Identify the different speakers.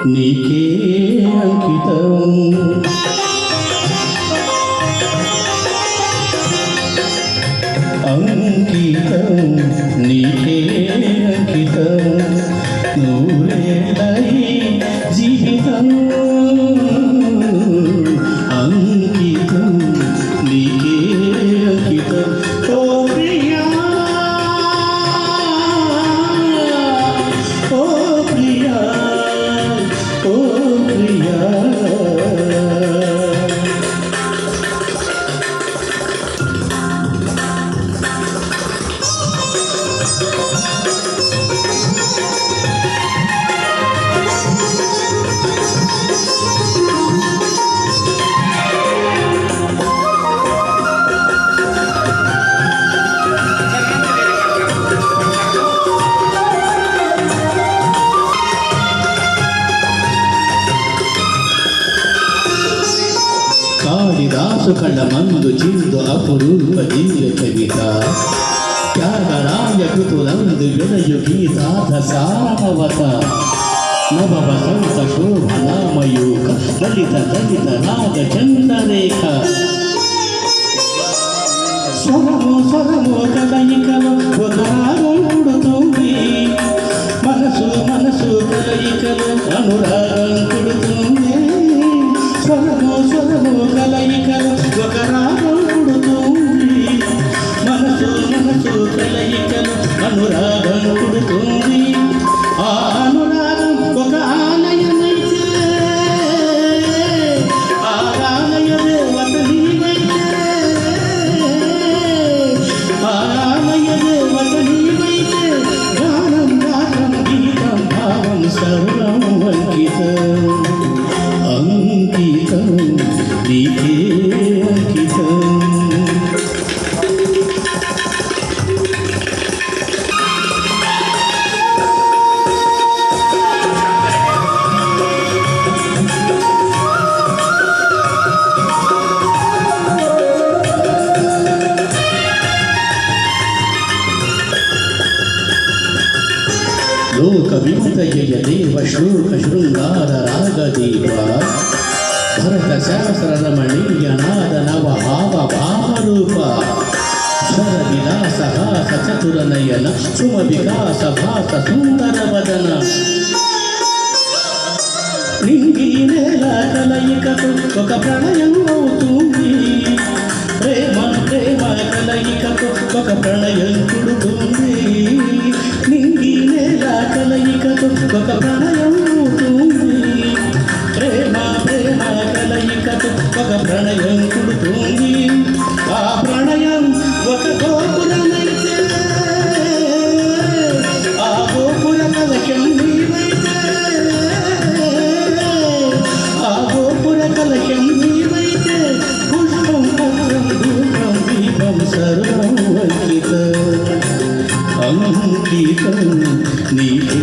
Speaker 1: నీకే అంకితం అంకితం నీకే అంకితం నూరేళ్ళై జీవితం అంకితం నీకే అంకితం ఓ ప్రియా ఓ ప్రియా ఓ ప్రియా కాళిదాసు కళ్ళ మందు చిందు అపురూప దివ్య కవిత త్యాగరాయ కృతులందు వినయు గీతార్థ సారవత నవ వసంత శోభనామయూక దళిత దళిత రాగ చంద్రరేఖ స్వరము స్వరము కలయికలు ఒక రాగం పుడుతుంది మనసు మనసు కలయికలు అనురాగం పుడుతుంది స్వరము స్వరము కలయికలు ఒక రాగం పుడుతుంది మనసు మనసు కలయికలు అనురాగం పుడుతుంది ఆ అనురాగం ఒక ఆలయమైతే ఆ ఆలయమే ఒక నీవైతే ఆ ఆలయమే ఒక నీవైతే గానం గానం గీతం భావం సర్వం అంకితం అంకితం నీకే అంకితం లోక విముత జయ దేవ శ్లోక శృంగార రాగదీప భరత శాస్త్ర రమణీయ నాద నవ భావ భావరూప స్వర విలాస హాస చతుర నయన సుమ వికాస భాస సుందర వదన నింగి నేల కలయికతో ఒక ప్రణయం అవుతుంది ప్రేమ ప్రేమ కలయికతో ఒక ప్రణయం పుడుతుంది నింగి నేల కలయికతో ఒక ప్రణయం అవుతుంది ప్రేమ ప్రేమ కలయికతో ఒక ప్రణయం పుడుతుంది ఆ ప్రణయం ఒక గోపురమైతే ఆ గోపుర కలశం నీవైతే ఆ గోపుర కలశం నీవైతే పుష్పం పత్రం ధూపం దీపం సర్వం అంకితం అంకితం నీకే